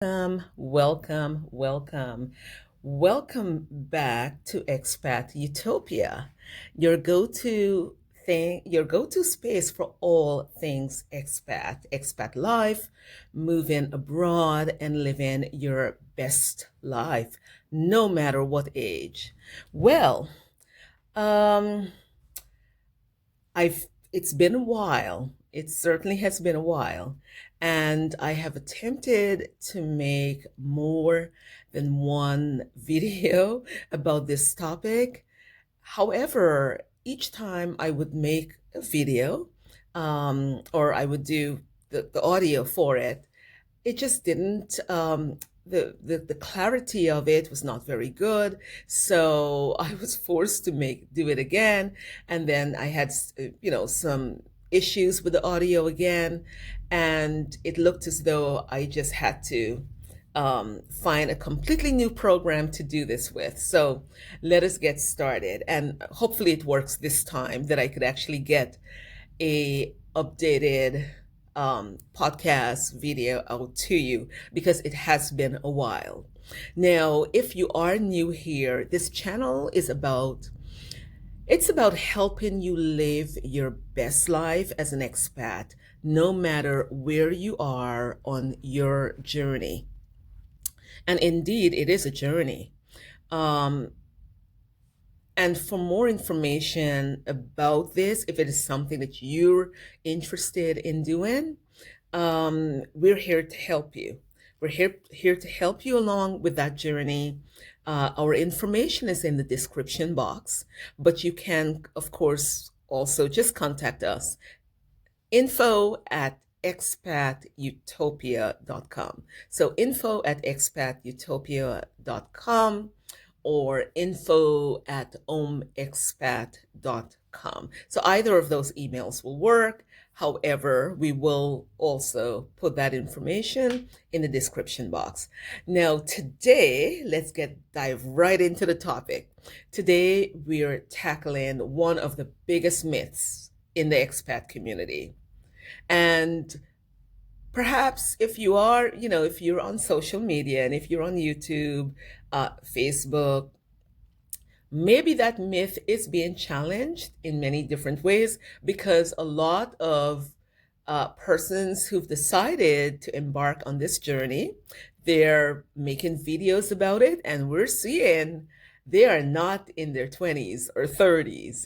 Welcome. Welcome back to Expat Utopia, your your go-to space for all things expat life, moving abroad and living your best life, no matter what age. Well, um, it's been a while. It certainly has been a while. And I have attempted to make more than one video about this topic. However, each time I would make a video, or I would do the audio for it, it just didn't the clarity of it was not very good, so I was forced to make do it again, and then I had some issues with the audio again, and it looked as though I just had to find a completely new program to do this with. So let us get started, and hopefully it works this time, that I could actually get a updated podcast video out to you, because it has been a while. Now, if you are new here, this channel is about helping you live your best life as an expat, no matter where you are on your journey. And indeed, it is a journey. Um, And for more information about this, if it is something that you're interested in doing, we're here to help you. We're here to help you along with that journey. Our information is in the description box, but you can, of course, also just contact us. info@expatutopia.com. So info@expatutopia.com, or info@omexpat.com. So either of those emails will work. However, we will also put that information in the description box. Now, today, let's dive right into the topic. Today, we're tackling one of the biggest myths in the expat community. And perhaps if you're on social media, and if you're on YouTube, Facebook, maybe that myth is being challenged in many different ways, because a lot of persons who've decided to embark on this journey, they're making videos about it, and we're seeing they are not in their 20s or 30s.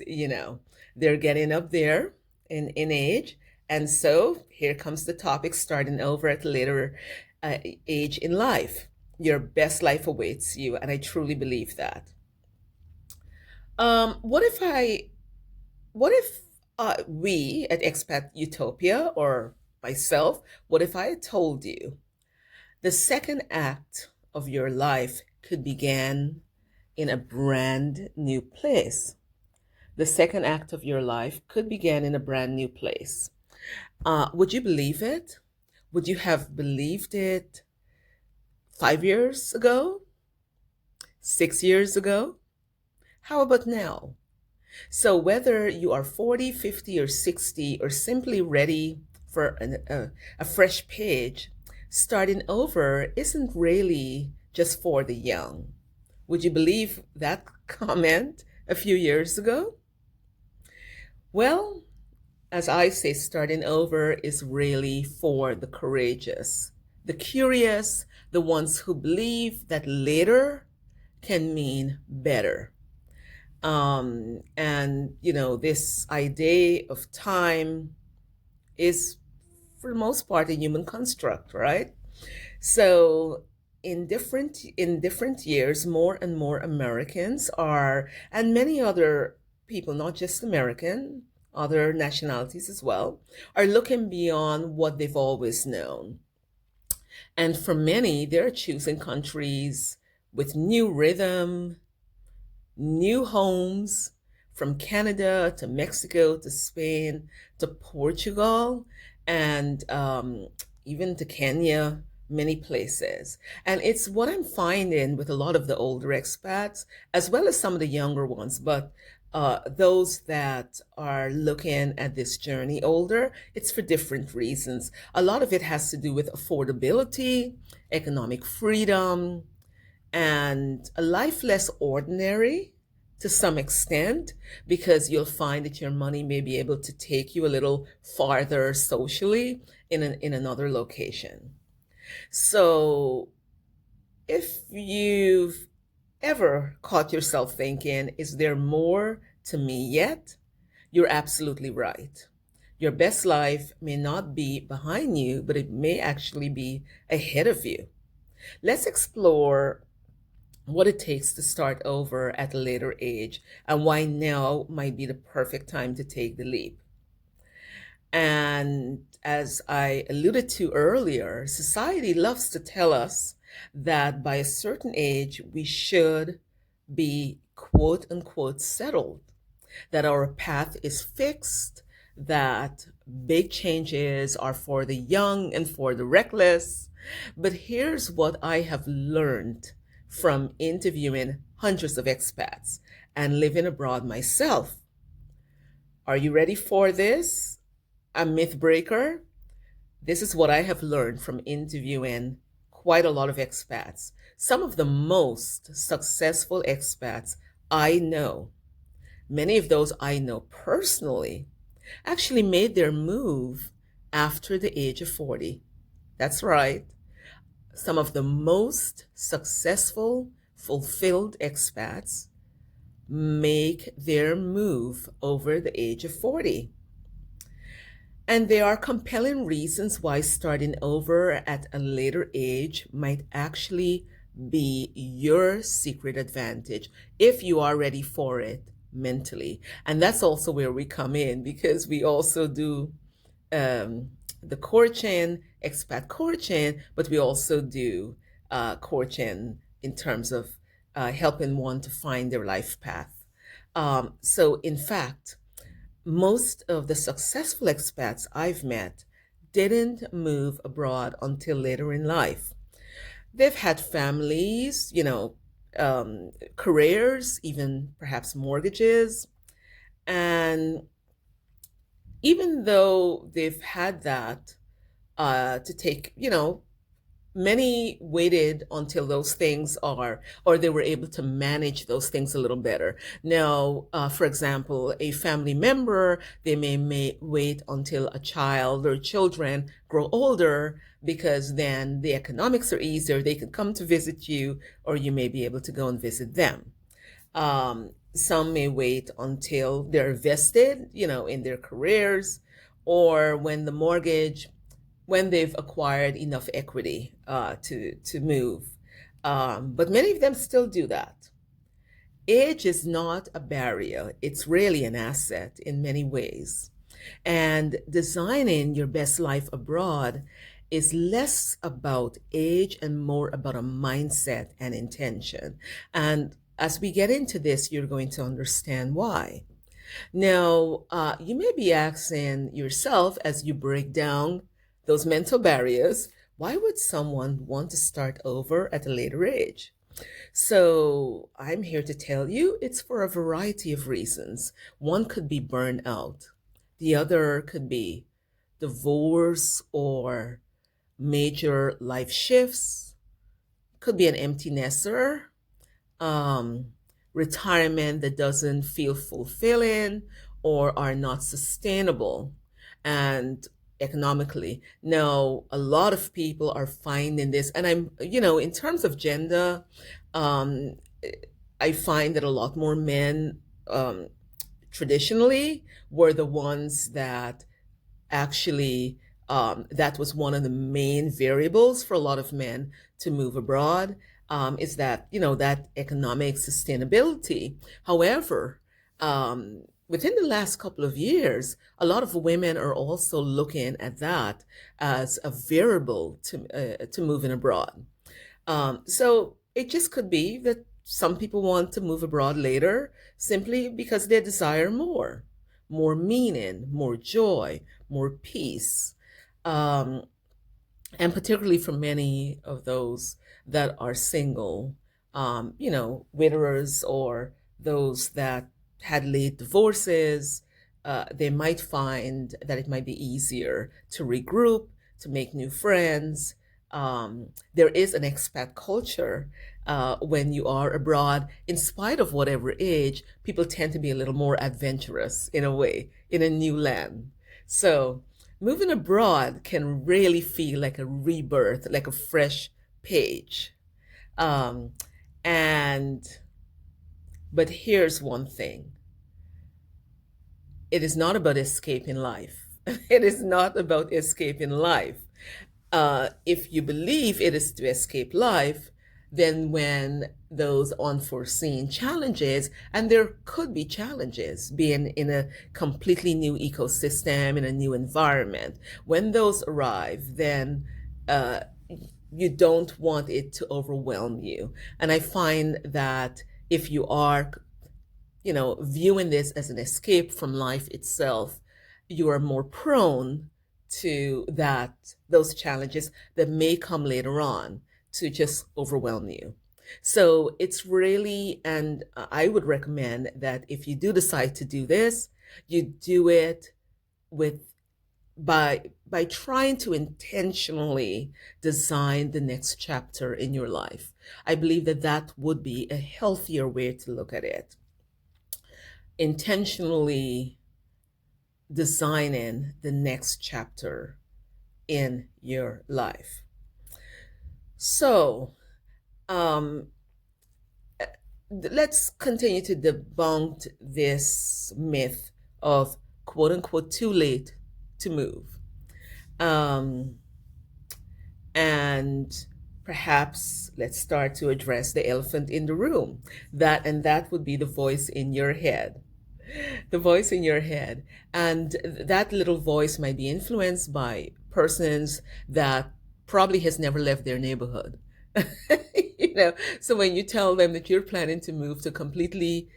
They're getting up there in age. And so here comes the topic: starting over at a later age in life. Your best life awaits you, and I truly believe that. Um, what if I, what if we at Expat Utopia, or myself, what if I told you the second act of your life could begin in a brand new place? The second act of your life could begin in a brand new place. Would you believe it? Would you have believed it 5 years ago? 6 years ago? How about now? So whether you are 40, 50, or 60, or simply ready for a fresh page, starting over isn't really just for the young. Would you believe that comment a few years ago? Well, as I say, starting over is really for the courageous, the curious, the ones who believe that later can mean better. This idea of time is, for the most part, a human construct, right? So in different years, more and more Americans are, and many other people, not just American, other nationalities as well, are looking beyond what they've always known. And for many, they're choosing countries with new rhythm, new homes, from Canada to Mexico to Spain to Portugal, and even to Kenya, many places. And it's what I'm finding with a lot of the older expats, as well as some of the younger ones. But those that are looking at this journey older, it's for different reasons. A lot of it has to do with affordability, economic freedom, and a life less ordinary to some extent, because you'll find that your money may be able to take you a little farther socially in another location. So if you've ever caught yourself thinking, is there more to me yet? You're absolutely right. Your best life may not be behind you, but it may actually be ahead of you. Let's explore what it takes to start over at a later age and why now might be the perfect time to take the leap. And as I alluded to earlier, society loves to tell us that by a certain age we should be quote unquote settled, that our path is fixed, that big changes are for the young and for the reckless. But here's what I have learned from interviewing hundreds of expats and living abroad myself. Are you ready for this? A myth breaker? This is what I have learned from interviewing quite a lot of expats. Some of the most successful expats I know, many of those I know personally, actually made their move after the age of 40. That's right. Some of the most successful, fulfilled expats make their move over the age of 40. And there are compelling reasons why starting over at a later age might actually be your secret advantage if you are ready for it mentally. And that's also where we come in, because we also do um, the coaching, expat coaching, but we also do coaching in terms of helping one to find their life path. So, in fact, most of the successful expats I've met didn't move abroad until later in life. They've had families, careers, even perhaps mortgages. And even though they've had that to take, many waited until those things are, or they were able to manage those things a little better. Now, for example, a family member, they may wait until a child or children grow older, because then the economics are easier. They can come to visit you, or you may be able to go and visit them. Some may wait until they're vested, in their careers, or when they've acquired enough equity to move. But many of them still do that. Age is not a barrier. It's really an asset in many ways. And designing your best life abroad is less about age and more about a mindset and intention. And as we get into this, you're going to understand why. Now, you may be asking yourself as you break down those mental barriers, why would someone want to start over at a later age? So, I'm here to tell you it's for a variety of reasons. One could be burnout, the other could be divorce or major life shifts, could be an empty nester, um, retirement that doesn't feel fulfilling or are not sustainable and economically. Now, a lot of people are finding this, and in terms of gender, um, I find that a lot more men traditionally were the ones that actually that was one of the main variables for a lot of men to move abroad, is that that economic sustainability. However, within the last couple of years, a lot of women are also looking at that as a variable to moving abroad. So it just could be that some people want to move abroad later simply because they desire more meaning, more joy, more peace. Um, and particularly for many of those that are single, widowers, or those that had late divorces, they might find that it might be easier to regroup, to make new friends. There is an expat culture when you are abroad. In spite of whatever age, people tend to be a little more adventurous in a way, in a new land. So moving abroad can really feel like a rebirth, like a fresh page. Um, and but here's one thing. It is not about escaping life. It is not about escaping life. If you believe it is to escape life, then when those unforeseen challenges, and there could be challenges being in a completely new ecosystem, in a new environment, when those arrive, then uh, you don't want it to overwhelm you. And I find that if you are viewing this as an escape from life itself, you are more prone to those challenges that may come later on to just overwhelm you. So it's really, and I would recommend that if you do decide to do this, you do it with by trying to intentionally design the next chapter in your life. I believe that that would be a healthier way to look at it. Intentionally designing the next chapter in your life. So, um, let's continue to debunk this myth of quote unquote too late to move. Um, and perhaps let's start to address the elephant in the room. That would be the voice in your head. The voice in your head. And that little voice might be influenced by persons that probably has never left their neighborhood. So when you tell them that you're planning to move to completely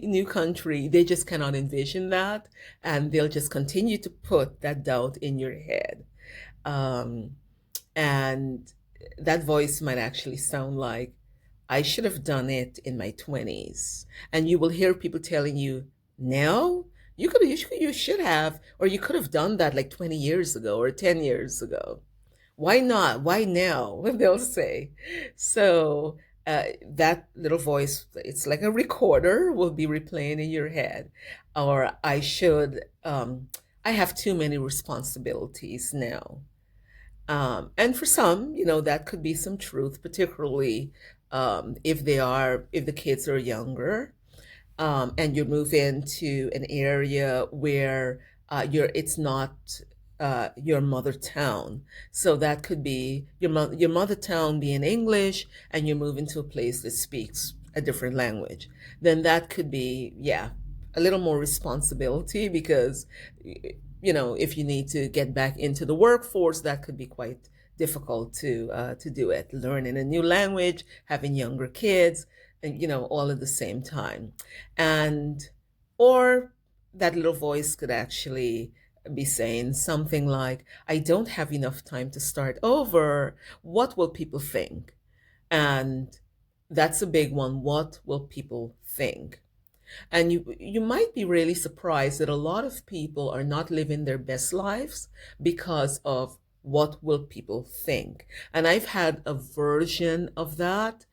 new country, they just cannot envision that, and they'll just continue to put that doubt in your head. Um, and that voice might actually sound like, I should have done it in my 20s. And you will hear people telling you, no, you should have, or you could have done that like 20 years ago or 10 years ago. Why not? Why now? They'll say. So that little voice, it's like a recorder, will be replaying in your head. Or I have too many responsibilities now. And for some, that could be some truth, particularly if the kids are younger, and you move into an area where it's not your mother town. So that could be your mother town being English, and you move into a place that speaks a different language. Then that could be, yeah, a little more responsibility because if you need to get back into the workforce, that could be quite difficult to do it. Learning a new language, having younger kids, and all at the same time, and or that little voice could actually be saying something like, "I don't have enough time to start over. What will people think?" And that's a big one. What will people think? And you might be really surprised that a lot of people are not living their best lives because of what will people think. And I've had a version of that.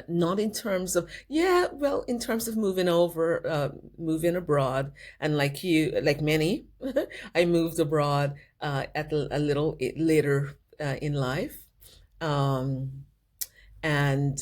Not in terms of, yeah, well, in terms of moving abroad. And like many, I moved abroad at a little later in life. Um, and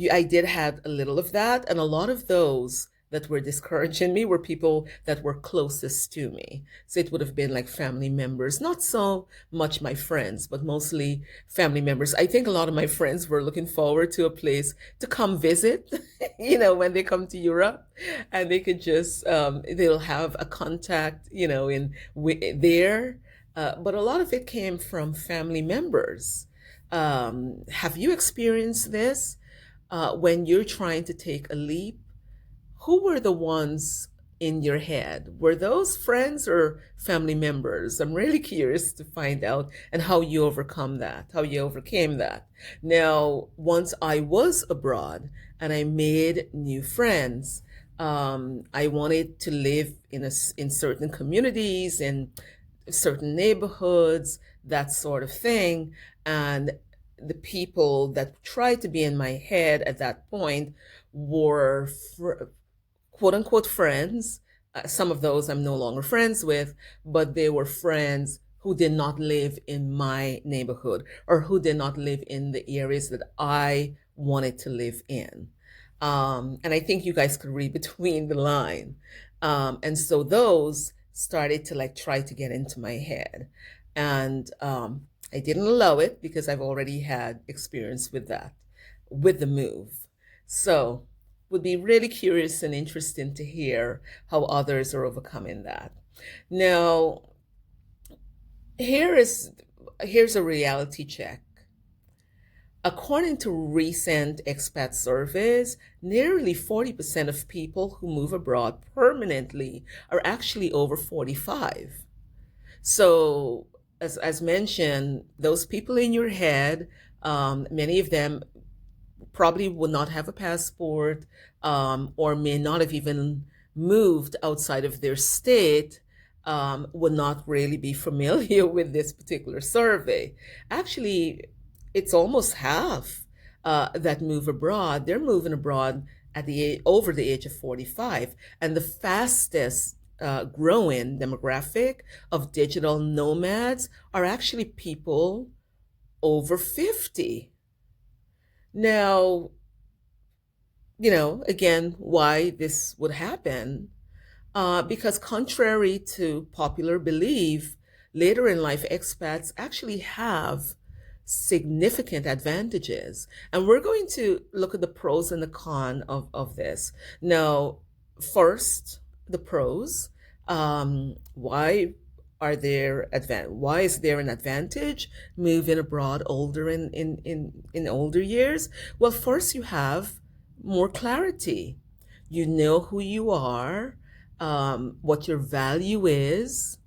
I did have a little of that, and a lot of those that were discouraging me were people that were closest to me. So it would have been like family members, not so much my friends, but mostly family members. I think a lot of my friends were looking forward to a place to come visit, when they come to Europe, and they could just, they'll have a contact, there. But a lot of it came from family members. Have you experienced this? When you're trying to take a leap, who were the ones in your head? Were those friends or family members? I'm really curious to find out and how you overcome that, how you overcame that. Now, once I was abroad and I made new friends, I wanted to live in certain communities, in certain neighborhoods, that sort of thing. And the people that tried to be in my head at that point were quote unquote friends. Some of those I'm no longer friends with, but they were friends who did not live in my neighborhood or who did not live in the areas that I wanted to live in. And I think you guys could read between the line. And so those started to like try to get into my head. And I didn't allow it because I've already had experience with that, with the move. So would be really curious and interesting to hear how others are overcoming that. Now, here is here's a reality check. According to recent expat surveys, nearly 40% of people who move abroad permanently are actually over 45. So, as mentioned, those people in your head, many of them probably would not have a passport, or may not have even moved outside of their state, would not really be familiar with this particular survey. Actually, it's almost half that move abroad. They're moving abroad at over the age of 45, and the fastest growing demographic of digital nomads are actually people over 50. Now, again, why this would happen. Because contrary to popular belief, later in life expats actually have significant advantages. And we're going to look at the pros and the cons of this. Now, first, the pros. Why is there an advantage moving abroad older in older years? Well, first you have more clarity. You know who you are, what your value is,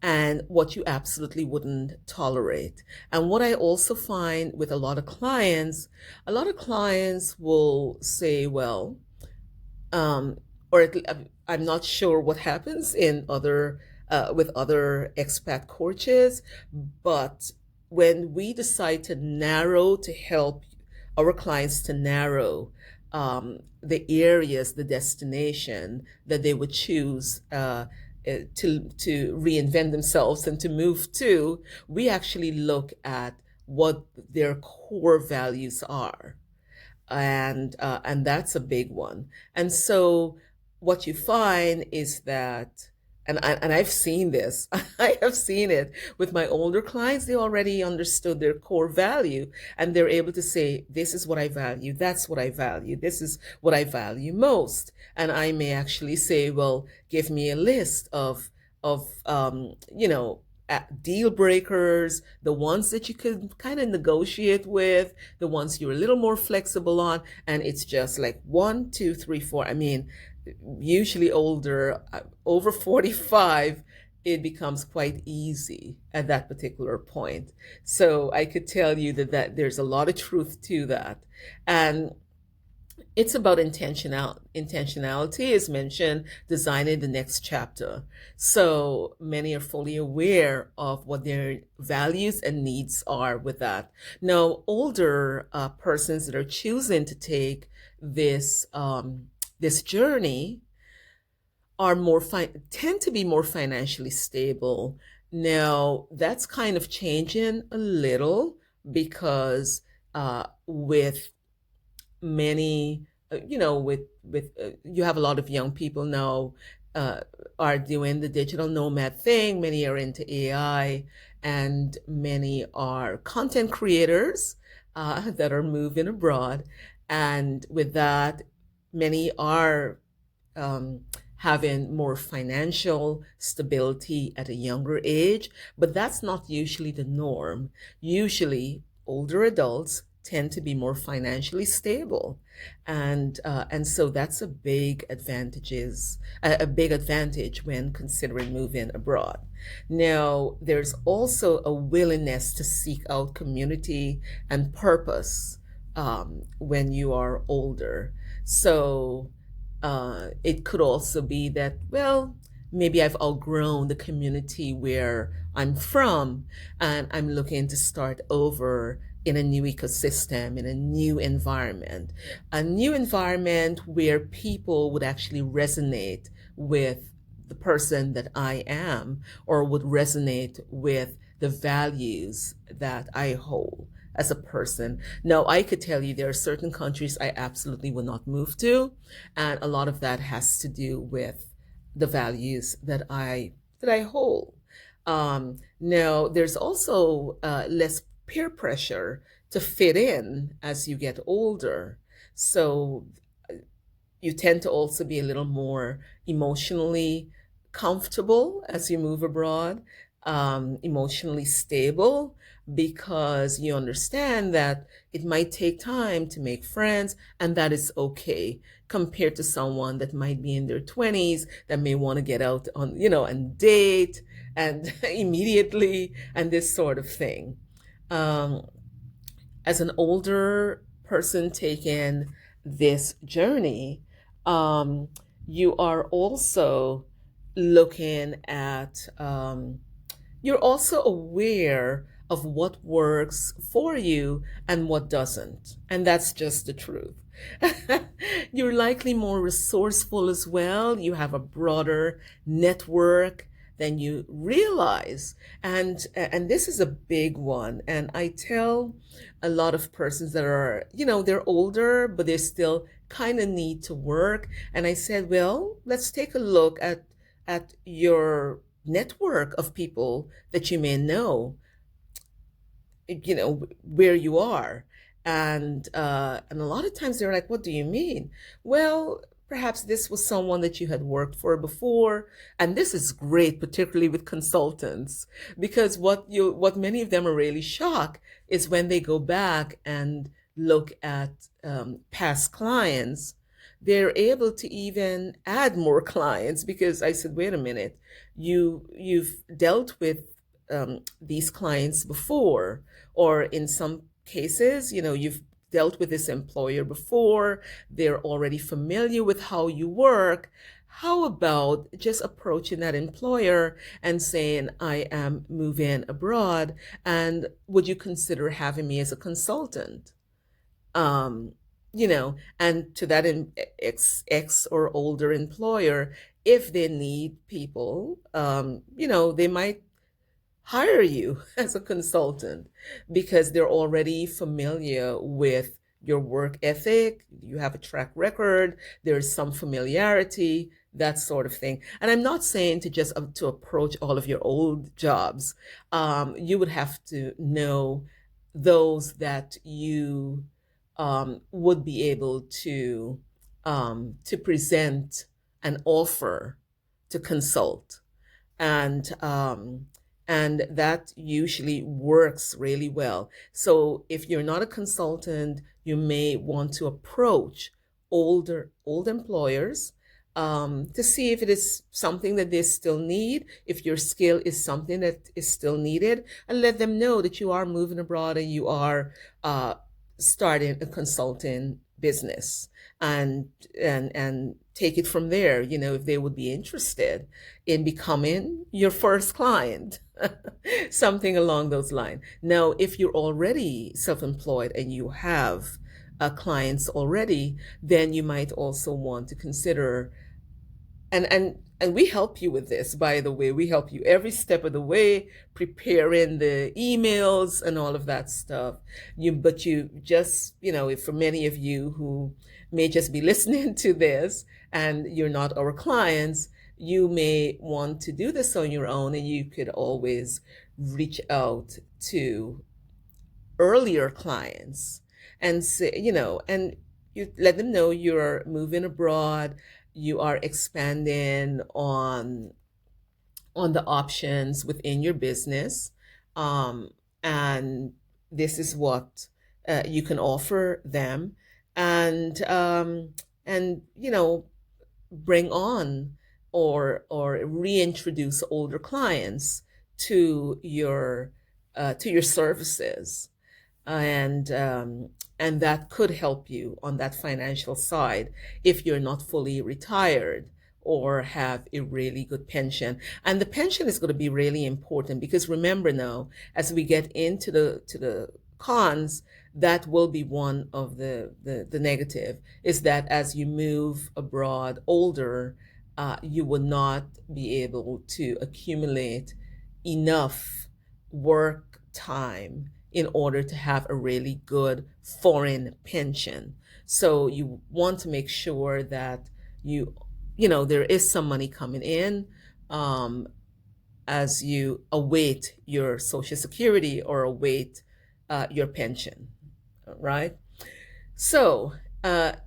and what you absolutely wouldn't tolerate. And what I also find with a lot of clients will say, well, um, I'm not sure what happens in other with other expat coaches, but when we decide to help our clients to narrow the areas, the destination that they would choose to reinvent themselves and to move to, we actually look at what their core values are, and that's a big one. And so what you find is that, and I've seen this, I have seen it with my older clients. They already understood their core value, and they're able to say, this is what I value, that's what I value, this is what I value most. And I may actually say, well, give me a list of deal breakers, the ones that you could kind of negotiate with, the ones you're a little more flexible on. And it's just like 1, 2, 3, 4. I mean, usually over 45, it becomes quite easy at that particular point. So I could tell you that there's a lot of truth to that. And it's about intentionality, as mentioned, designing the next chapter. So many are fully aware of what their values and needs are with that. Now, older persons that are choosing to take this journey tend to be more financially stable. Now, that's kind of changing a little because with many, you have a lot of young people now are doing the digital nomad thing. Many are into AI, and many are content creators that are moving abroad. And with that, many are having more financial stability at a younger age, but that's not usually the norm. Usually, older adults tend to be more financially stable, and so that's a big advantage when considering moving abroad. Now, there's also a willingness to seek out community and purpose when you are older. So it could also be that, well, maybe I've outgrown the community where I'm from, and I'm looking to start over in a new ecosystem, in a new environment where people would actually resonate with the person that I am, or would resonate with the values that I hold as a person. Now, I could tell you there are certain countries I absolutely will not move to, and a lot of that has to do with the values that I hold. Now, there's also less peer pressure to fit in as you get older. So you tend to also be a little more emotionally comfortable as you move abroad, emotionally stable, because you understand that it might take time to make friends, and that is okay, compared to someone that might be in their 20s that may want to get out on, and date and immediately, and this sort of thing. Um, as an older person taking this journey, um, you are also looking at, you're also aware of what works for you and what doesn't. And that's just the truth. You're likely more resourceful as well. You have a broader network than you realize. And this is a big one. And I tell a lot of persons that are, they're older, but they still kind of need to work. And I said, well, let's take a look at your network of people that you may know, where you are. And a lot of times they're like, what do you mean? Well, perhaps this was someone that you had worked for before. And this is great, particularly with consultants, because what many of them are really shocked is when they go back and look at past clients, they're able to even add more clients, because I said, wait a minute, you've dealt with these clients before, or in some cases, you've dealt with this employer before, they're already familiar with how you work. How about just approaching that employer and saying, I am moving abroad, and would you consider having me as a consultant? um, and to that ex or older employer, if they need people, they might hire you as a consultant, because they're already familiar with your work ethic, you have a track record, there's some familiarity, that sort of thing. And I'm not saying to just to approach all of your old jobs. You would have to know those that you would be able to present an offer to consult, and that usually works really well. So if you're not a consultant, you may want to approach old employers, to see if it is something that they still need, if your skill is something that is still needed, and let them know that you are moving abroad and you are starting a consulting business, and take it from there, if they would be interested in becoming your first client, something along those lines. Now, if you're already self-employed and you have clients already, then you might also want to consider, and we help you with this, by the way. We help you every step of the way, preparing the emails and all of that stuff. But you just, for many of you who may just be listening to this and you're not our clients, you may want to do this on your own, and you could always reach out to earlier clients and say, and you let them know you're moving abroad, you are expanding on the options within your business, and this is what you can offer them, and bring on or reintroduce older clients to your services, and that could help you on that financial side if you're not fully retired or have a really good pension. And the pension is going to be really important, because remember now, as we get into the cons, that will be one of the negative, is that as you move abroad older, you will not be able to accumulate enough work time in order to have a really good foreign pension. So you want to make sure that there is some money coming in, um, as you await your Social Security or await your pension, right? So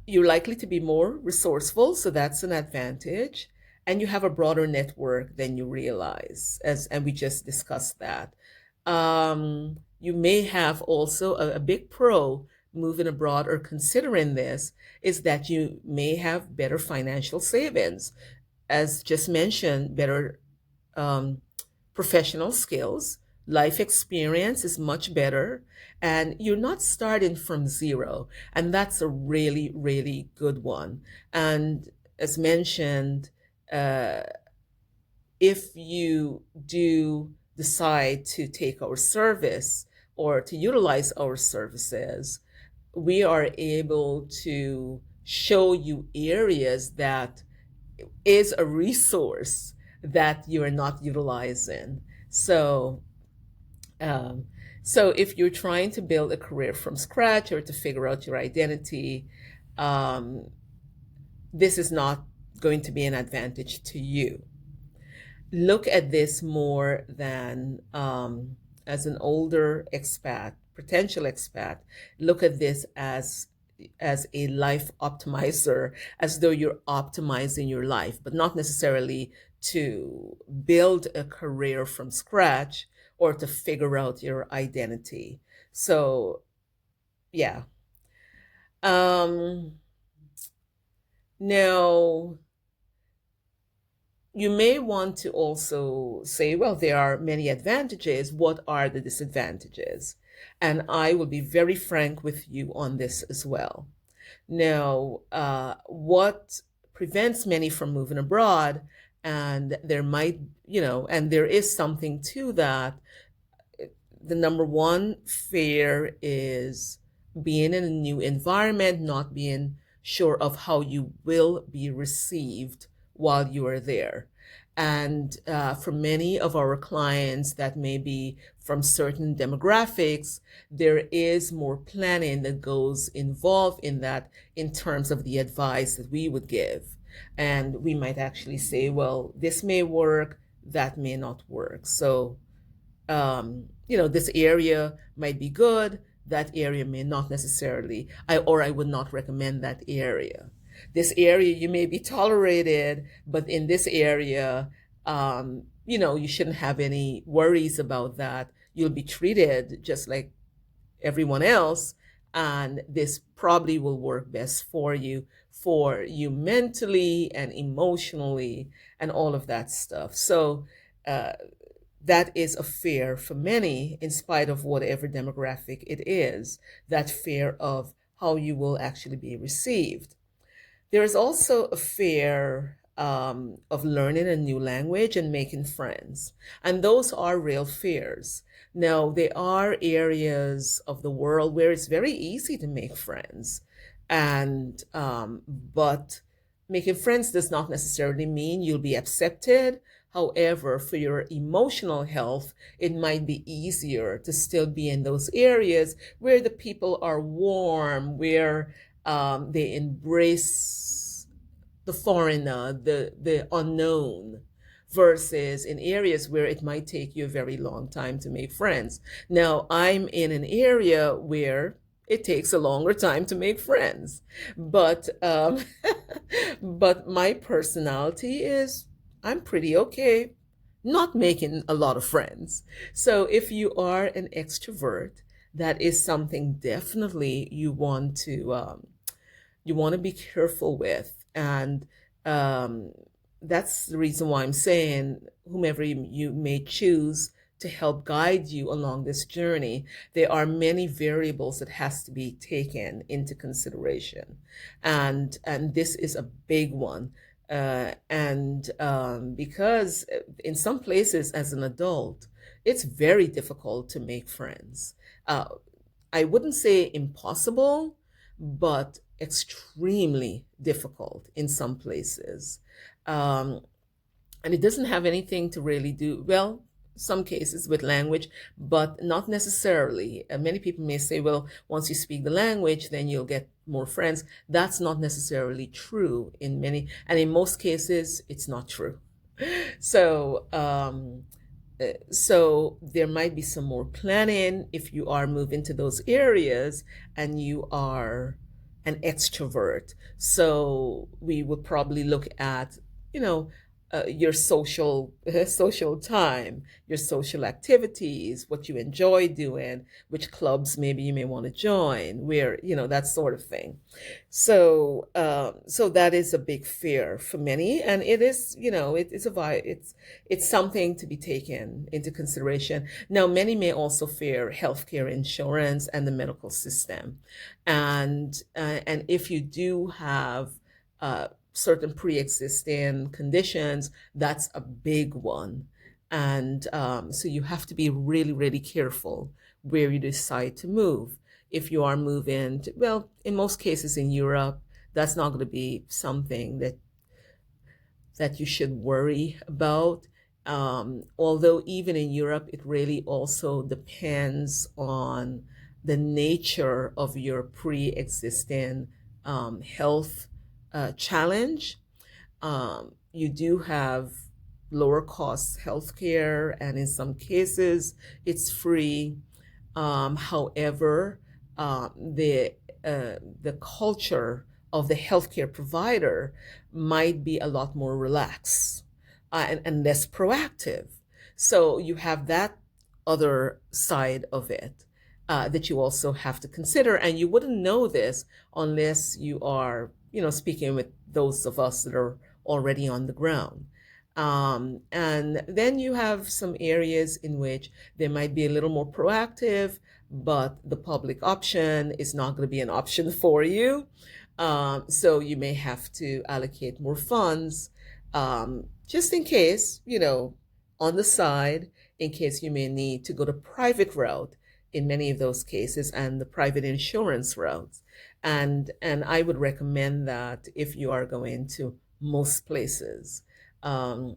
you're likely to be more resourceful, so that's an advantage. And you have a broader network than you realize, and we just discussed that. You may have also a big pro moving abroad or considering this is that you may have better financial savings, as just mentioned, better um, professional skills, life experience is much better, and you're not starting from zero. And that's a really, really good one. And as mentioned, uh, if you do decide to take our service or to utilize our services, we are able to show you areas that is a resource that you are not utilizing. So, um, so if you're trying to build a career from scratch or to figure out your identity, um, this is not going to be an advantage to you. Look at this more than as an older expat, potential expat. Look at this as a life optimizer, as though you're optimizing your life, but not necessarily to build a career from scratch or to figure out your identity. So, yeah. Um, Now, you may want to also say, well, there are many advantages. What are the disadvantages? And I will be very frank with you on this as well. Now, what prevents many from moving abroad, and there might, and there is something to that. The number one fear is being in a new environment, not being sure of how you will be received while you are there. And for many of our clients that may be from certain demographics, there is more planning that goes involved in that in terms of the advice that we would give. And we might actually say, well, this may work, that may not work. So this area might be good, that area may not necessarily, or I would not recommend that area. This area you may be tolerated, but in this area, you shouldn't have any worries about that. You'll be treated just like everyone else, and this probably will work best for you mentally and emotionally and all of that stuff. So, that is a fear for many, in spite of whatever demographic it is, that fear of how you will actually be received. There is also a fear of learning a new language and making friends. And those are real fears. Now, there are areas of the world where it's very easy to make friends. But making friends does not necessarily mean you'll be accepted. However, for your emotional health, it might be easier to still be in those areas where the people are warm, where they embrace the foreigner, the unknown, versus in areas where it might take you a very long time to make friends. Now, I'm in an area where it takes a longer time to make friends, but but my personality is I'm pretty okay not making a lot of friends. So if you are an extrovert, that is something definitely you want to be careful with. And um, that's the reason why I'm saying, whomever you may choose to help guide you along this journey, there are many variables that has to be taken into consideration. And this is a big one. And because in some places as an adult, it's very difficult to make friends. Uh, I wouldn't say impossible, but extremely difficult in some places. Um, and it doesn't have anything to really do, well, some cases with language, but not necessarily. Many people may say, well, once you speak the language, then you'll get more friends. That's not necessarily true in many, and in most cases, it's not true. So, so there might be some more planning if you are moving to those areas and you are an extrovert. So we would probably look at, you know, your social social time, your social activities, what you enjoy doing, which clubs maybe you may want to join, where, you know, that sort of thing. So, so that is a big fear for many, and it is, you know, it's something to be taken into consideration. Now, many may also fear healthcare insurance and the medical system, and if you do have certain pre-existing conditions, that's a big one, and so you have to be really, really careful where you decide to move. If you are moving to, well, in most cases in Europe, that's not going to be something that you should worry about. Although even in Europe, it really also depends on the nature of your pre-existing health challenge. You do have lower cost healthcare, and in some cases, it's free. However, the culture of the healthcare provider might be a lot more relaxed and less proactive. So you have that other side of it that you also have to consider, and you wouldn't know this unless you are, you know, speaking with those of us that are already on the ground. And then you have some areas in which they might be a little more proactive, but the public option is not going to be an option for you. So you may have to allocate more funds just in case, you know, on the side, in case you may need to go the private route in many of those cases and the private insurance routes. And I would recommend that if you are going to most places. Um,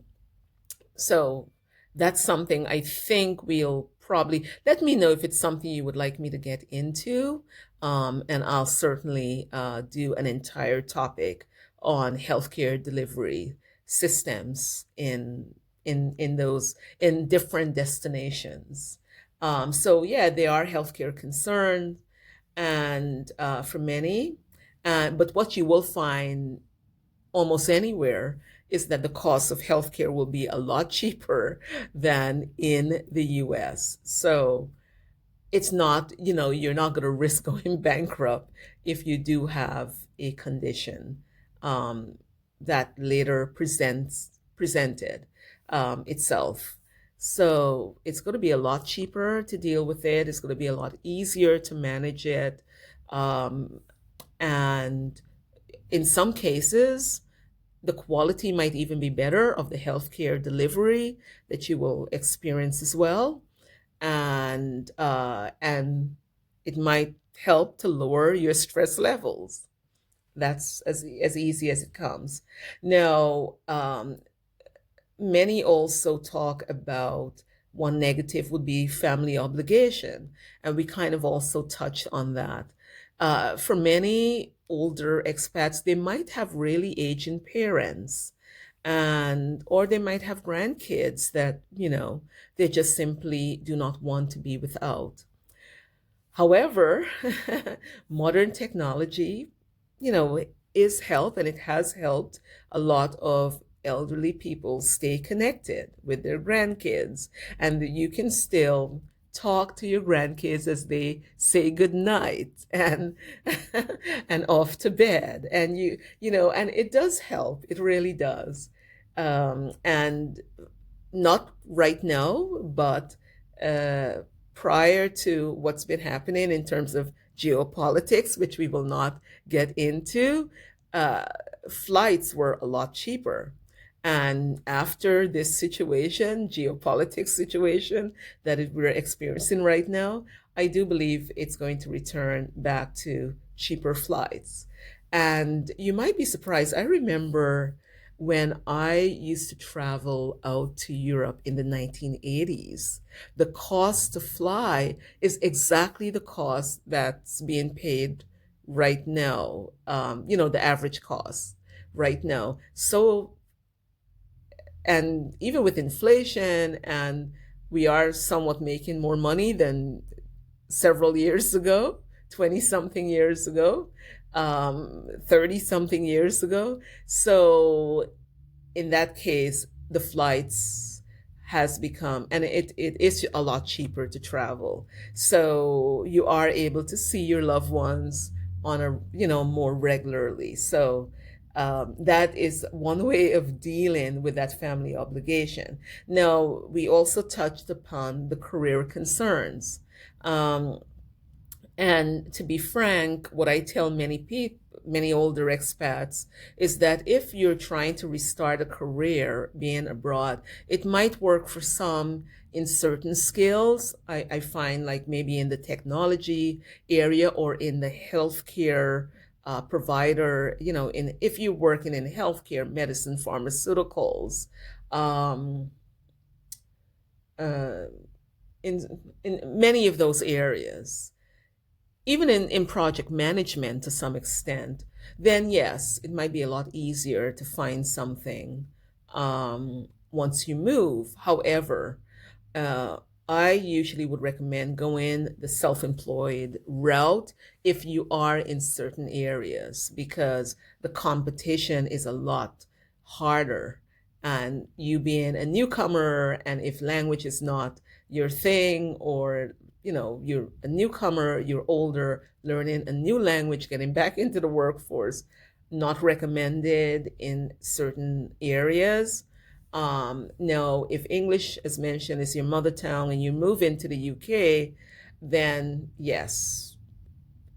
so that's something I think we'll probably let me know if it's something you would like me to get into. And I'll certainly do an entire topic on healthcare delivery systems in those in different destinations. So yeah, there are healthcare concerns, and for many, but what you will find almost anywhere is that the cost of healthcare will be a lot cheaper than in the US. So it's not, you know, you're not going to risk going bankrupt if you do have a condition um, that later presented itself. So it's going to be a lot cheaper to deal with it. It's going to be a lot easier to manage it. Um, and in some cases, the quality might even be better of the healthcare delivery that you will experience as well, and it might help to lower your stress levels. That's as easy as it comes. Now, many also talk about one negative would be family obligation, and we kind of also touch on that. For many older expats, they might have really aging parents, and or they might have grandkids that, you know, they just simply do not want to be without. However, modern technology, you know, is help, and it has helped a lot of elderly people stay connected with their grandkids, and you can still talk to your grandkids as they say good night and and off to bed. And and it does help. It really does. And not right now, but uh, prior to what's been happening in terms of geopolitics, which we will not get into, uh, flights were a lot cheaper. And after this situation, geopolitics situation we're experiencing right now, I do believe it's going to return back to cheaper flights. And you might be surprised. I remember when I used to travel out to Europe in the 1980s, the cost to fly is exactly the cost that's being paid right now, the average cost right now. So, and even with inflation, and we are somewhat making more money than several years ago, 20 something years ago, 30 something years ago. So in that case, the flights has become, and it is a lot cheaper to travel. So you are able to see your loved ones on a, more regularly. So that is one way of dealing with that family obligation. Now, we also touched upon the career concerns. Um, and to be frank, what I tell many people, many older expats, is that if you're trying to restart a career being abroad, it might work for some in certain skills. I find like maybe in the technology area or in the healthcare provider, if you're working in healthcare, medicine, pharmaceuticals, um, uh, in many of those areas, even in project management to some extent, then yes, it might be a lot easier to find something once you move. However, uh, I usually would recommend going the self-employed route if you are in certain areas because the competition is a lot harder. And you being a newcomer, and if language is not your thing, or you're a newcomer, you're older, learning a new language, getting back into the workforce, not recommended in certain areas. No, if English, as mentioned, is your mother tongue and you move into the UK, then yes,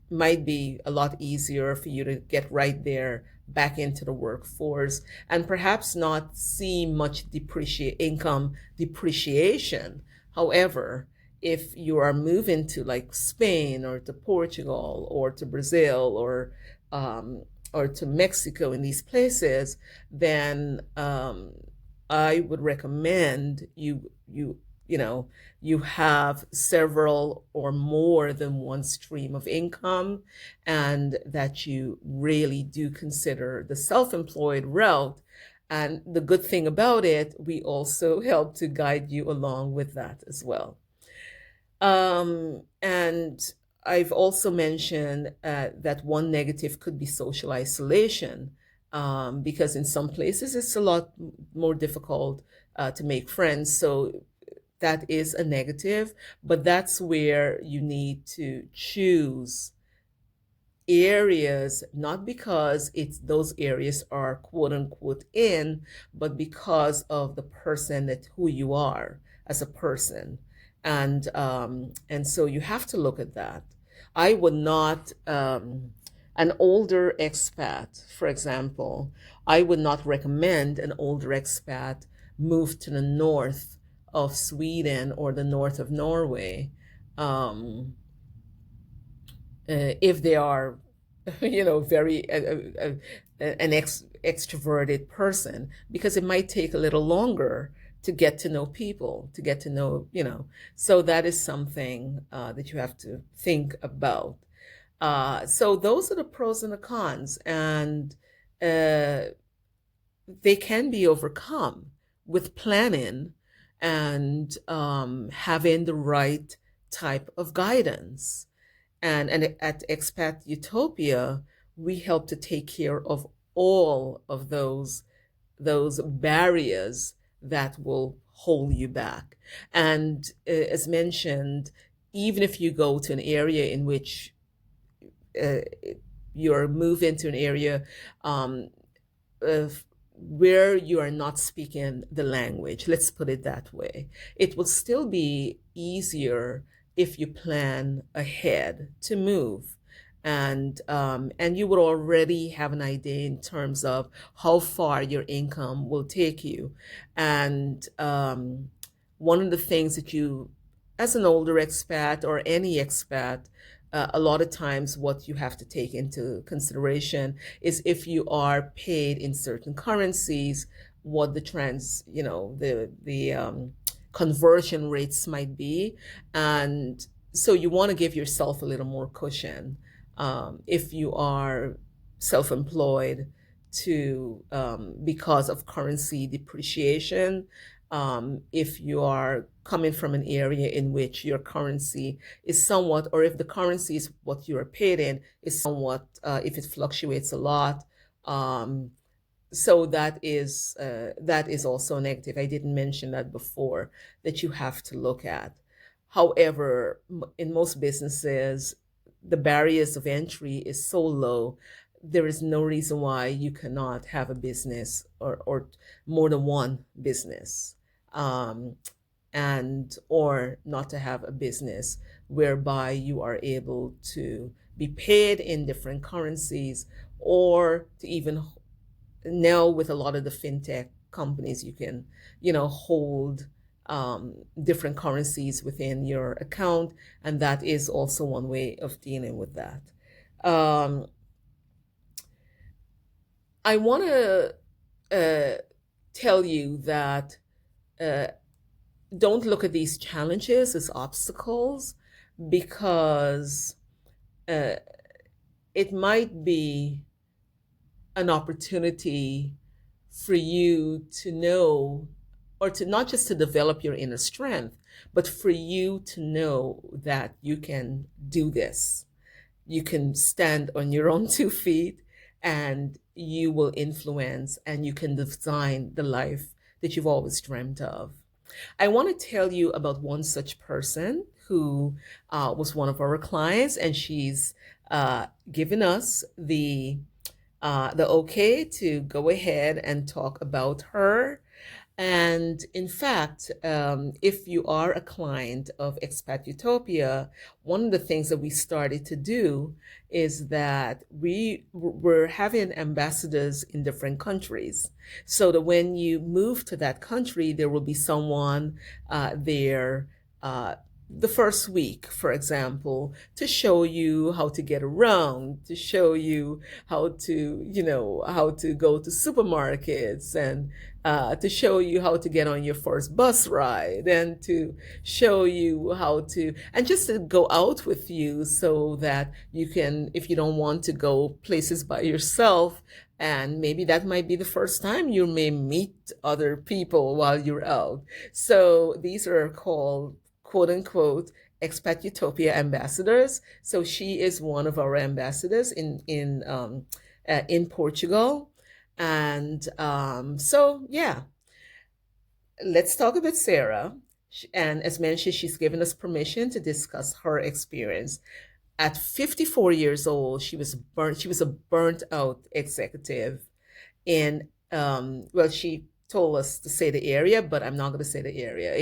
might be a lot easier for you to get right there back into the workforce and perhaps not see much income depreciation. However, if you are moving to like Spain or to Portugal or to Brazil or to Mexico in these places, then I would recommend you know you have several or more than one stream of income, and that you really do consider the self-employed route. And the good thing about it, we also help to guide you along with that as well. And I've also mentioned that one negative could be social isolation, because in some places it's a lot more difficult to make friends. So that is a negative, but that's where you need to choose areas, not because it's those areas are quote unquote in, but because of the person, that who you are as a person. And so you have to look at that. I would not an older expat, for example, I would not recommend an older expat move to the north of Sweden or the north of Norway, um, if they are, very an extroverted person, because it might take a little longer to get to know people, to get to know, So that is something that you have to think about. So those are the pros and the cons, and uh, they can be overcome with planning and having the right type of guidance. And at Expat Utopia, we help to take care of all of those barriers that will hold you back. And as mentioned, even if you go to an area in which uh, you're moving to an area um, of where you are not speaking the language, let's put it that way, it will still be easier if you plan ahead to move. And you would already have an idea in terms of how far your income will take you. And one of the things that you, as an older expat or any expat, a lot of times what you have to take into consideration is if you are paid in certain currencies, what the conversion rates might be. And so you want to give yourself a little more cushion if you are self-employed to because of currency depreciation. If you are coming from an area in which your currency is somewhat, or if the currency is what you are paid in is somewhat, if it fluctuates a lot, um, so that is also negative. I didn't mention that before, that you have to look at. However, in most businesses, the barriers of entry is so low, there is no reason why you cannot have a business, or more than one business, um, and or not to have a business whereby you are able to be paid in different currencies, or to even now with a lot of the fintech companies, you can, hold different currencies within your account, and that is also one way of dealing with that. Um, I want to tell you that uh, don't look at these challenges as obstacles, because uh, it might be an opportunity for you to know, or to not just to develop your inner strength, but for you to know that you can do this. You can stand on your own 2 feet, and you will influence and you can design the life that you've always dreamt of. I want to tell you about one such person who was one of our clients, and she's given us the okay to go ahead and talk about her. And in fact, if you are a client of Expat Utopia, one of the things that we started to do is that we were having ambassadors in different countries, so that when you move to that country, there will be someone there the first week, for example, to show you how to get around, to show you how to go to supermarkets, and to show you how to get on your first bus ride, and to show you how to, and just to go out with you so that you can, if you don't want to go places by yourself, and maybe that might be the first time you may meet other people while you're out. So these are called, quote unquote, Expat Utopia ambassadors. So she is one of our ambassadors in Portugal. And so, yeah, let's talk about Sarah. And as mentioned, she's given us permission to discuss her experience. At 54 years old, she was burnt. She was a burnt out executive in, well, she told us to say the area, but I'm not going to say the area,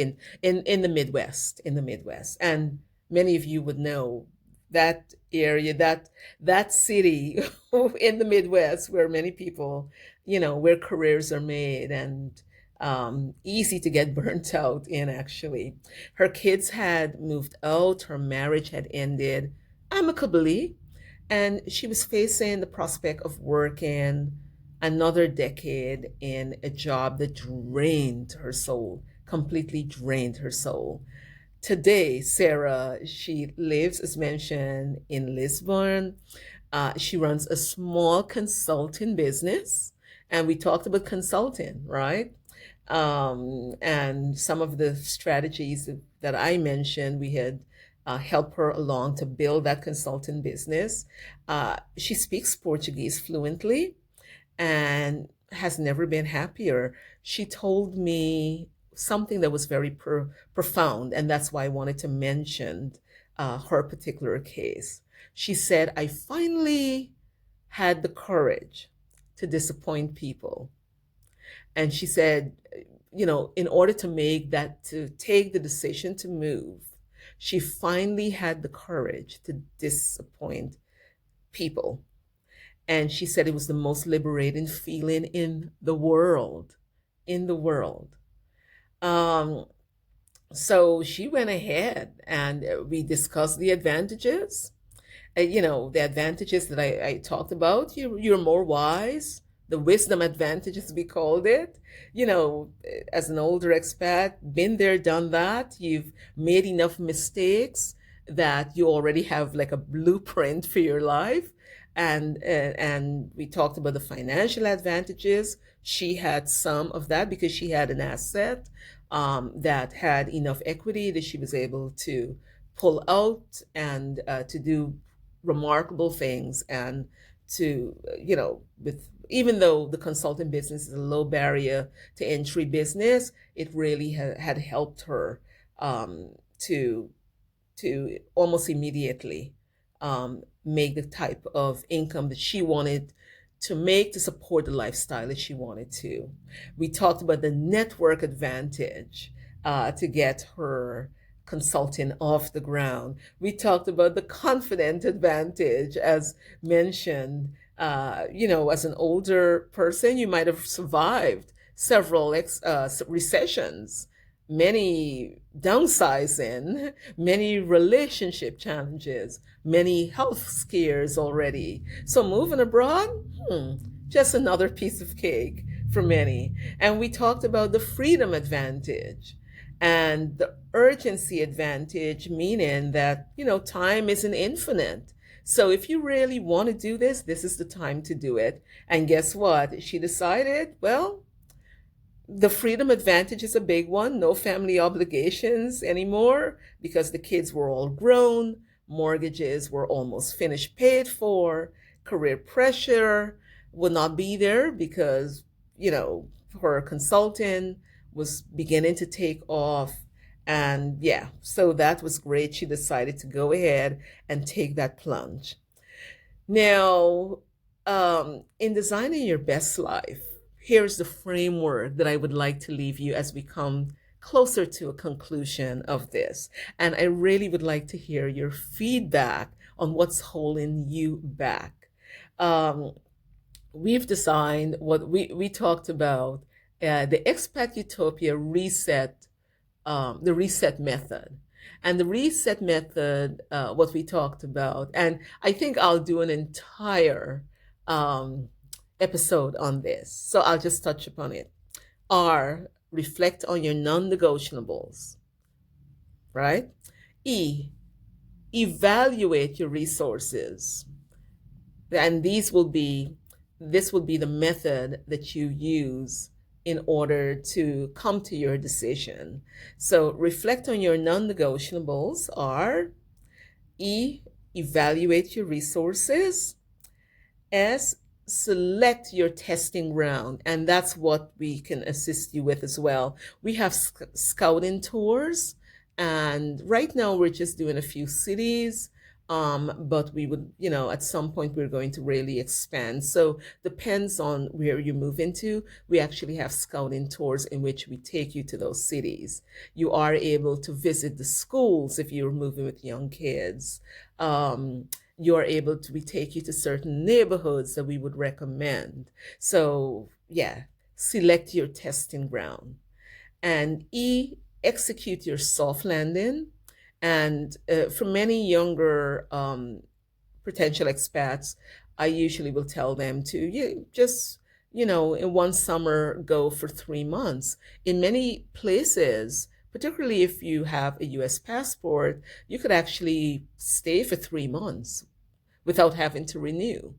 in the Midwest, and many of you would know that area, that city in the Midwest, where many people, where careers are made, and easy to get burnt out in. Actually, her kids had moved out, her marriage had ended amicably, and she was facing the prospect of working another decade in a job that drained her soul, completely drained her soul. Today, Sarah, she lives, as mentioned, in Lisbon. She runs a small consulting business, and we talked about consulting, right? And some of the strategies that I mentioned, we had helped her along to build that consulting business. She speaks Portuguese fluently and has never been happier. She told me something that was very profound, and that's why I wanted to mention her particular case. She said, I finally had the courage to disappoint people. And she said, in order to to take the decision to move, she finally had the courage to disappoint people. And she said it was the most liberating feeling in the world, in the world. Um, so she went ahead and we discussed the advantages. The advantages that I talked about. You're more wise. The wisdom advantage, as we called it. As an older expat, been there, done that. You've made enough mistakes that you already have like a blueprint for your life. And we talked about the financial advantages. She had some of that because she had an asset that had enough equity that she was able to pull out and to do remarkable things, and to with even though the consulting business is a low barrier to entry business, it really had helped her to almost immediately make the type of income that she wanted to make to support the lifestyle that she wanted to. We talked about the network advantage to get her consulting off the ground. We talked about the confident advantage, as mentioned. As an older person, you might have survived several recessions, many downsizing, many relationship challenges, many health scares already. So moving abroad, just another piece of cake for many. And we talked about the freedom advantage and the urgency advantage, meaning that, time isn't infinite. So if you really want to do this is the time to do it. And guess what? She decided, well, the freedom advantage is a big one. No family obligations anymore because the kids were all grown. Mortgages were almost finished, paid for. Career pressure would not be there because, her consulting was beginning to take off. And yeah, so that was great. She decided to go ahead and take that plunge. Now, in designing your best life, here's the framework that I would like to leave you as we come closer to a conclusion of this. And I really would like to hear your feedback on what's holding you back. We've designed what we talked about, the Expat Utopia reset, the reset method. And the reset method, what we talked about, and I think I'll do an entire episode on this, so I'll just touch upon it, are reflect on your non-negotiables, right? E, evaluate your resources. And this will be the method that you use in order to come to your decision. So reflect on your non-negotiables are E, evaluate your resources. S, select your testing ground. And that's what we can assist you with as well. We have scouting tours. And right now we're just doing a few cities. But we would, at some point we're going to really expand. So depends on where you move into. We actually have scouting tours in which we take you to those cities. You are able to visit the schools if you're moving with young kids. You are able to, we take you to certain neighborhoods that we would recommend. So yeah, select your testing ground. And E, execute your soft landing. And for many younger potential expats, I usually will tell them to just, in one summer, go for 3 months. In many places, particularly if you have a US passport, you could actually stay for 3 months without having to renew.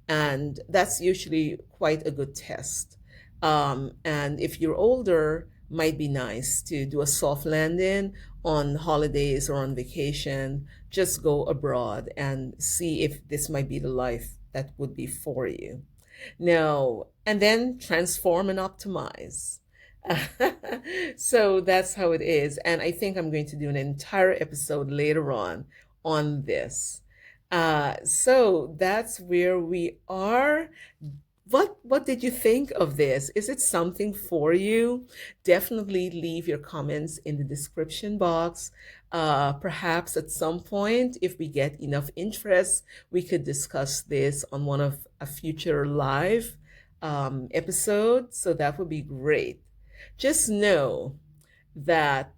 And that's usually quite a good test. And if you're older, might be nice to do a soft landing on holidays or on vacation. Just go abroad and see if this might be the life that would be for you. Now, and then transform and optimize. So that's how it is. And I think I'm going to do an entire episode later on this. So that's where we are. What did you think of this? Is it something for you? Definitely leave your comments in the description box. Perhaps at some point, if we get enough interest, we could discuss this on one of a future live episode. So that would be great. Just know that,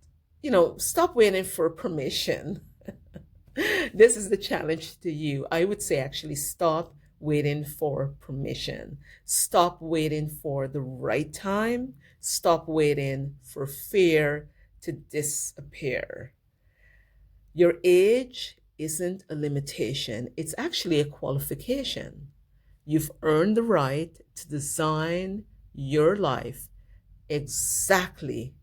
stop waiting for permission. This is the challenge to you. I would say actually stop waiting for permission. Stop waiting for the right time. Stop waiting for fear to disappear. Your age isn't a limitation, it's actually a qualification. You've earned the right to design your life exactly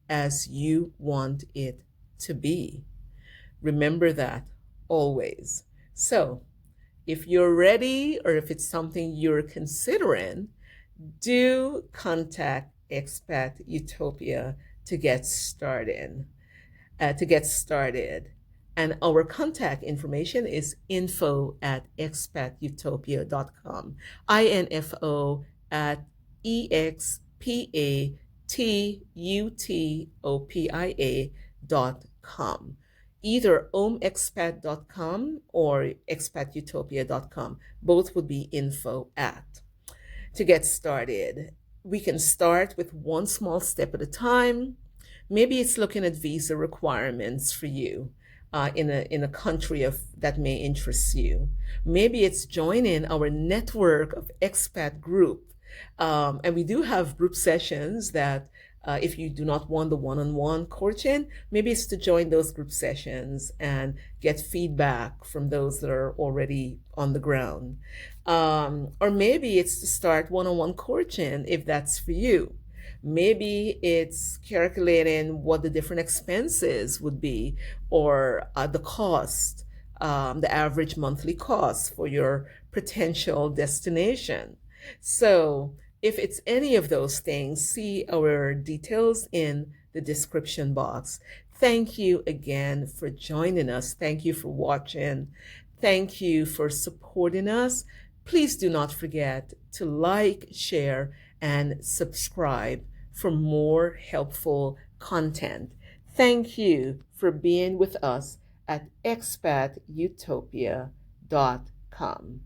as you want it to be. Remember that always. So, if you're ready or if it's something you're considering, do contact Expat Utopia to get started. And our contact information is info@expatutopia.com. info at expatutopia.com. Either omexpat.com or expatutopia.com. Both would be info at. To get started, we can start with one small step at a time. Maybe it's looking at visa requirements for you in a country that may interest you. Maybe it's joining our network of expat group. And we do have group sessions that if you do not want the one-on-one coaching, maybe it's to join those group sessions and get feedback from those that are already on the ground. Or maybe it's to start one-on-one coaching if that's for you. Maybe it's calculating what the different expenses would be or the cost, the average monthly cost for your potential destination. So if it's any of those things, see our details in the description box. Thank you again for joining us. Thank you for watching. Thank you for supporting us. Please do not forget to like, share, and subscribe for more helpful content. Thank you for being with us at expatutopia.com.